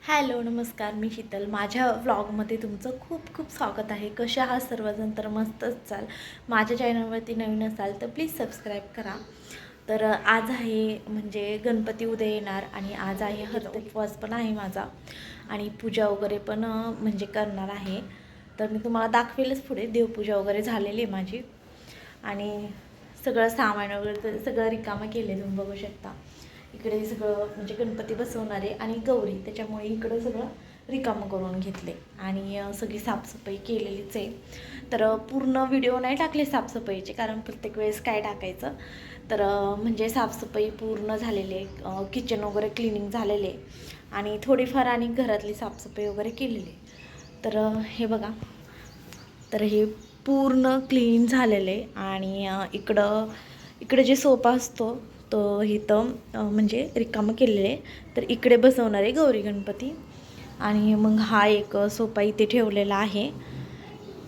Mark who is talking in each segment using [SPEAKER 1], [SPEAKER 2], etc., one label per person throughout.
[SPEAKER 1] Hello नमस्कार, मी शीतल. माझ्या व्लॉगमध्ये तुमचं खूप खूप स्वागत आहे. कशा आहात सर्वजण? तर मस्तच चाल. माझ्या चॅनलवरती नवीन असाल तर प्लीज सबस्क्राईब करा. तर आज आहे म्हणजे गणपती उद्या येणार आणि आज आहे उपवास पण आहे माझा आणि पूजा वगैरे पण म्हणजे करणार आहे. तर मी तुम्हाला दाखवेलच पुढे. देवपूजा वगैरे झालेली आहे माझी आणि सगळं सामान वगैरे सगळं रिकामं केले. तुम्ही बघू शकता इकडे सगळं म्हणजे गणपती बसवणारे आणि गौरी, त्याच्यामुळे इकडं सगळं रिकामं करून घेतले आणि सगळी साफसफाई केलेलीच आहे. तर पूर्ण व्हिडिओ नाही टाकले साफसफाईचे, कारण प्रत्येक वेळेस काय टाकायचं. तर म्हणजे साफसफाई पूर्ण झालेली आहे, किचन वगैरे क्लिनिंग झालेले आणि थोडीफार आणि घरातली साफसफाई वगैरे केलेली. तर हे बघा, तर हे पूर्ण क्लीन झालेले आणि इकडं जे सोफा असतो तो इथं म्हणजे रिकामं केलेले. तर इकडे बसवणार आहे गौरी गणपती आणि मग हा एक सोफा इथे ठेवलेला आहे.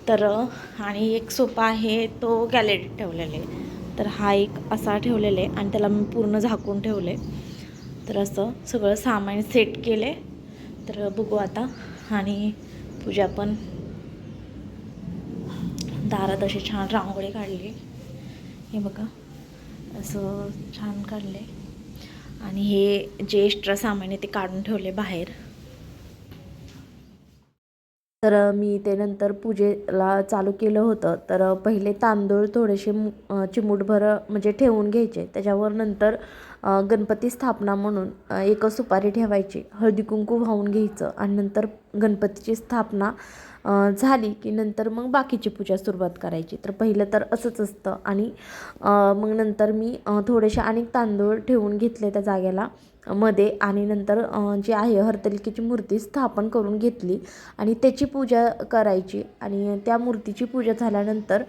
[SPEAKER 1] तर आणि एक सोफा आहे तो गॅलरीत ठेवलेला आहे. तर हा एक असा ठेवलेला आहे आणि त्याला मी पूर्ण झाकून ठेवले. तर असं सगळं सामान सेट केले. तर बघू आता. आणि पूजा पण दारात अशी छान रांगोळी काढली. हे बघा असं छान काढले आणि हे जे एक्स्ट्रा सामान आहे ते काढून ठेवले बाहेर. तर मी ते नंतर पूजेला चालू केलं होतं. तर पहिले तांदूळ थोडेसे चिमूटभर म्हणजे ठेवून घ्यायचे. त्याच्यावर नंतर गणपती स्थापना म्हणून एक सुपारी ठेवायची, हळदी कुंकू वाहून घ्यायचं आणि नंतर गणपतीची स्थापना झाली की नंतर मग बाकीची पूजा सुरुवात करायची. तर पहिलं तर असंच असतं आणि मग नंतर मी थोडेसे अनेक तांदूळ ठेवून घेतले त्या जागेला मध्ये आणि नंतर जी आहे हरतालिकेची मूर्ती स्थापन करून घेतली आणि त्याची पूजा करायची. आणि त्या मूर्तीची पूजा झाल्यानंतर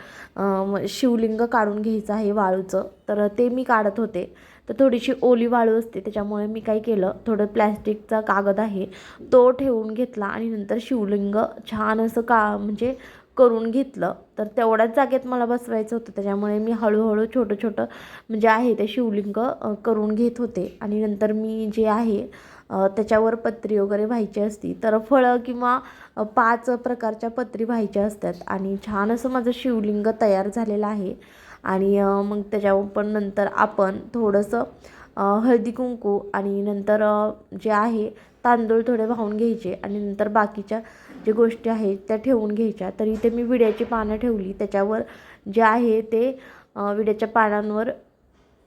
[SPEAKER 1] शिवलिंग काढून घ्यायचं आहे वाळूचं. तर ते मी काढत होते. तर थोडीशी ओली वाळू असते, त्याच्यामुळे मी काय केलं, थोडं प्लॅस्टिकचा कागद आहे तो ठेवून घेतला आणि नंतर शिवलिंग छान असं म्हणजे करून घेतलं. तर तेवढ्याच जागेत मला बसवायचं होतं, त्याच्यामुळे मी हळूहळू छोटं छोटं म्हणजे आहे ते शिवलिंग करून घेत होते. आणि नंतर मी जे आहे त्याच्यावर पत्री वगैरे व्हायची असती, तर फळं किंवा 5 प्रकारच्या पत्री व्हायच्या असतात आणि छान असं माझं शिवलिंग तयार झालेलं आहे. आणि मग त्याच्यावर पण नंतर आपण थोडंसं हळदी कुंकू आणि नंतर जे आहे तांदूळ थोडे वाहून घ्यायचे आणि नंतर बाकीच्या जे गोष्टी आहेत त्या ठेवून घ्यायच्या. तर इथे मी विड्याची पानं ठेवली, त्याच्यावर जे आहे ते विड्याच्या पानांवर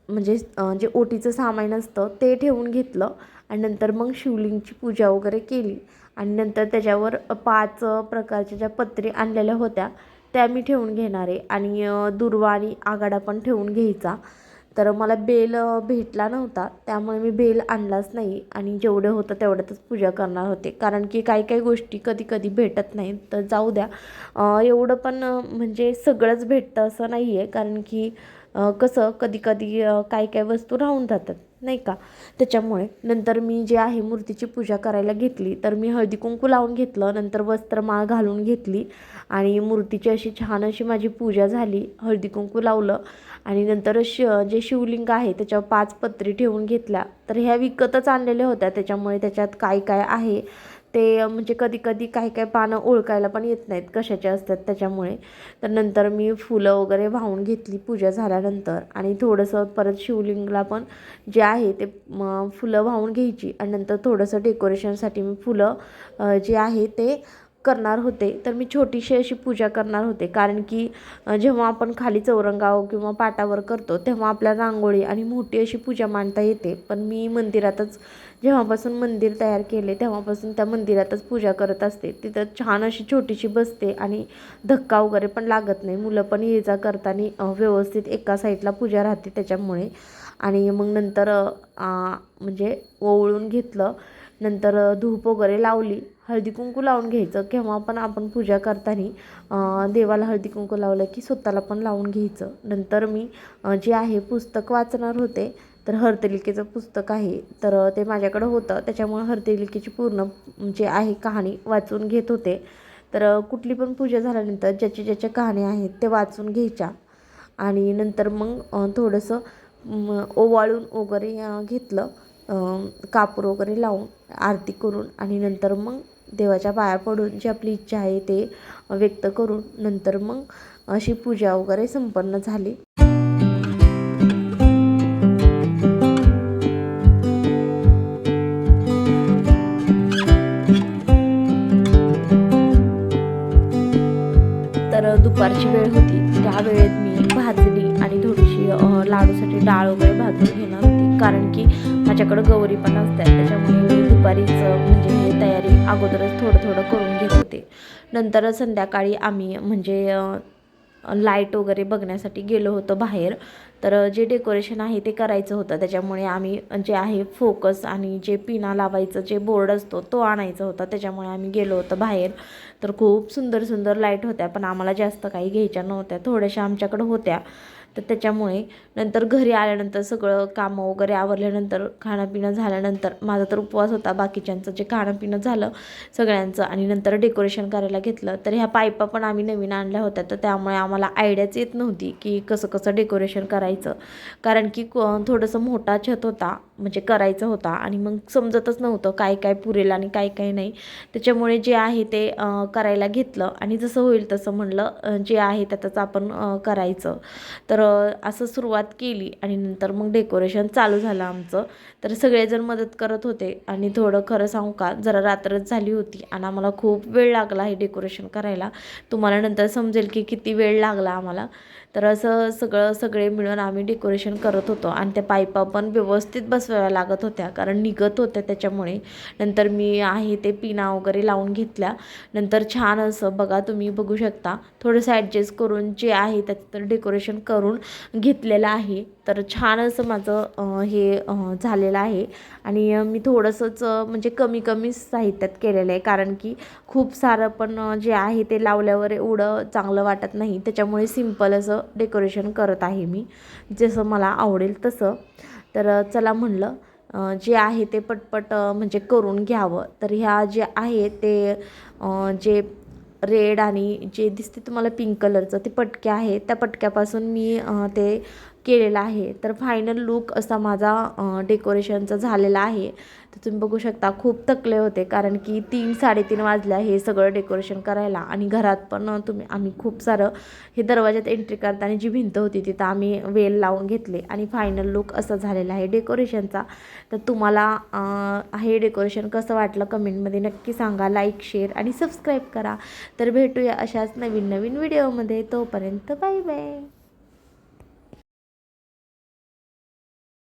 [SPEAKER 1] म्हणजे जे ओटीचं सामान असतं ते ठेवून घेतलं आणि नंतर मग शिवलिंगची पूजा वगैरे केली. आणि नंतर त्याच्यावर 5 प्रकारच्या ज्या पत्री आणलेल्या होत्या त्या मी ठेवून घेणार आहे आणि दुर्वा आणि आघाडा पण ठेवून घ्यायचा. तर मला बेल भेटला नव्हता, त्यामुळे मी बेल आणलाच नाही आणि जेवढं होतं तेवढ्यातच पूजा करणार होते, कारण की काही काही गोष्टी कधी कधी भेटत नाहीत. तर जाऊ द्या, एवढं पण म्हणजे सगळंच भेटतं असं नाही आहे, कारण की कसं कधी कधी काही काही वस्तू राहून जातात नाही का. त्याच्यामुळे नंतर मी जे आहे मूर्तीची पूजा करायला घेतली. तर मी हळदी कुंकू लावून घेतलं, नंतर वस्त्रमाळ घालून घेतली आणि मूर्तीची अशी छान अशी माझी पूजा झाली. हळदी कुंकू लावलं आणि नंतर जे शिवलिंग आहे त्याच्यावर 5 पत्री ठेवून घेतल्या. तर ह्या विकतच आणलेल्या होत्या, त्याच्यामुळे त्याच्यात काय काय आहे ते म्हणजे कधी कधी काही काही पानं ओळखायला पण येत नाहीत कशाचे असतात, त्याच्यामुळे. तर नंतर मी फुलं वगैरे वाहून घेतली पूजा झाल्यानंतर आणि थोडंसं परत शिवलिंगला पण जे आहे ते फुलं वाहून घ्यायची आणि नंतर थोडंसं डेकोरेशनसाठी मी फुलं जे आहे ते करणार होते. तर मी छोटीशी अशी पूजा करणार होते, कारण की जेव्हा आपण खाली चौरंगाव किंवा पाटावर करतो तेव्हा आपल्याला रांगोळी आणि मोठी अशी पूजा मांडता येते. पण मी मंदिरातच जेव्हापासून मंदिर तयार केले तेव्हापासून त्या मंदिरातच पूजा करत असते. तिथं छान अशी छोटीशी बसते आणि धक्का वगैरे पण लागत नाही, मुलं पण ये जा करताना व्यवस्थित एका साईडला पूजा राहते त्याच्यामुळे. आणि मग नंतर म्हणजे ओवळून घेतलं, नंतर धूप वगैरे लावली, हळदी कुंकू लावून घ्यायचं. केव्हा पण आपण पूजा करताना देवाला हळदी कुंकू लावलं की स्वतःला पण लावून घ्यायचं. नंतर मी जे आहे पुस्तक वाचणार होते. तर हरतालिकेचं पुस्तक आहे, तर ते माझ्याकडं होतं, त्याच्यामुळे हरतालिकेची पूर्ण जे आहे कहाणी वाचून घेत होते. तर कुठली पण पूजा झाल्यानंतर ज्याच्या ज्याच्या कहाण्या आहेत ते वाचून घ्यायच्या आणि नंतर मग थोडंसं ओवाळून वगैरे घेतलं. कापूर वगैरे लावून आरती करून आणि नंतर मग देवाच्या पाया पडून जी आपली इच्छा आहे ते व्यक्त करून नंतर मग अशी पूजा वगैरे संपन्न झाली. तर दुपारची वेळ होती, त्या वेळेत मी भाजली आणि थोडीशी लाडूसाठी डाळ वगैरे भाजून घेणार होती, कारण की माझ्याकडं गौरी पण असतात. त्याच्यामुळे मी दुपारीच म्हणजे हे तयारी अगोदरच थोडं थोडं करून घेत होते. नंतर संध्याकाळी आम्ही म्हणजे लाईट वगैरे बघण्यासाठी गेलो होतो बाहेर. तर जे डेकोरेशन आहे ते करायचं होतं, त्याच्यामुळे आम्ही जे आहे फोकस आणि जे पिना लावायचं जे बोर्ड असतो तो आणायचा होता, त्याच्यामुळे आम्ही गेलो होतो बाहेर. तर खूप सुंदर सुंदर लाईट होत्या, पण आम्हाला जास्त काही घ्यायच्या नव्हत्या, थोड्याशा आमच्याकडं होत्या. तर त्याच्यामुळे नंतर घरी आल्यानंतर सगळं कामं वगैरे आवरल्यानंतर खाणंपिणं झाल्यानंतर माझा तर उपवास होता, बाकीच्यांचं जे खाणंपिणं झालं सगळ्यांचं आणि नंतर डेकोरेशन करायला घेतलं. तर ह्या पाईपा पण आम्ही नवीन आणल्या होत्या, तर त्यामुळे आम्हाला आयडियाच येत नव्हती की कसं कसं डेकोरेशन करायचं, कारण की थोडंसं मोठा छत होता म्हणजे करायचं होता आणि मग समजतच नव्हतं काय काय पुरेल आणि काय काय नाही. त्याच्यामुळे जे आहे ते करायला घेतलं आणि जसं होईल तसं म्हणलं जे आहे त्यातच आपण करायचं. तर असं सुरुवात केली आणि नंतर मग डेकोरेशन चालू झालं आमचं. तर सगळेजण मदत करत होते आणि थोडं खरं सांगू का जरा रात्रच झाली होती आणि आम्हाला खूप वेळ लागला हे डेकोरेशन करायला. तुम्हाला नंतर समजेल की किती वेळ लागला आम्हाला. तर असं सगळे मिळून आम्ही डेकोरेशन करत होतो आणि त्या पाईपा पण व्यवस्थित बसवाव्या लागत होत्या, कारण निघत होत्या त्याच्यामुळे. नंतर मी आहे ते पिना वगैरे लावून घेतल्या. नंतर छान असं बघा तुम्ही बघू शकता थोडंसं ॲडजस्ट करून जे आहे त्याचं डेकोरेशन करून घेतलेलं आहे. तर छान असं माझं हे झालेलं आहे आणि मी थोडंसंच म्हणजे कमी कमी साहित्यात केलेलं आहे, कारण की खूप सारं पण जे आहे ते लावल्यावर एवढं चांगलं वाटत नाही. त्याच्यामुळे सिंपल असं डेकोरेशन करत आहे मी, जसं मला आवडेल तसं. तर चला म्हणलं जे आहे ते पटपट म्हणजे करून घ्यावं. तर ह्या जे आहे ते जे रेड आणि जे दिसते तुम्हाला पिंक कलरचं ते पटके आहे, त्या पटक्यापासून मी ते केलेलं आहे. तर फायनल लूक असा माझा डेकोरेशनचा झालेला आहे. तर तुम्ही बघू शकता खूप थकले होते, कारण की 3-3:30 वाजल्या हे सगळं डेकोरेशन करायला आणि घरात पण आम्ही खूप सारं हे दरवाजात एंट्री करताना जी भिंत होती तिथं आम्ही वेल लावून घेतले आणि फायनल लूक असा झालेला आहे डेकोरेशनचा. तर तुम्हाला हे डेकोरेशन कसं वाटलं कमेंटमध्ये नक्की सांगा. लाईक, शेअर आणि सबस्क्राईब करा. तर भेटूया अशाच नवीन नवीन व्हिडिओमध्ये. तोपर्यंत बाय बाय.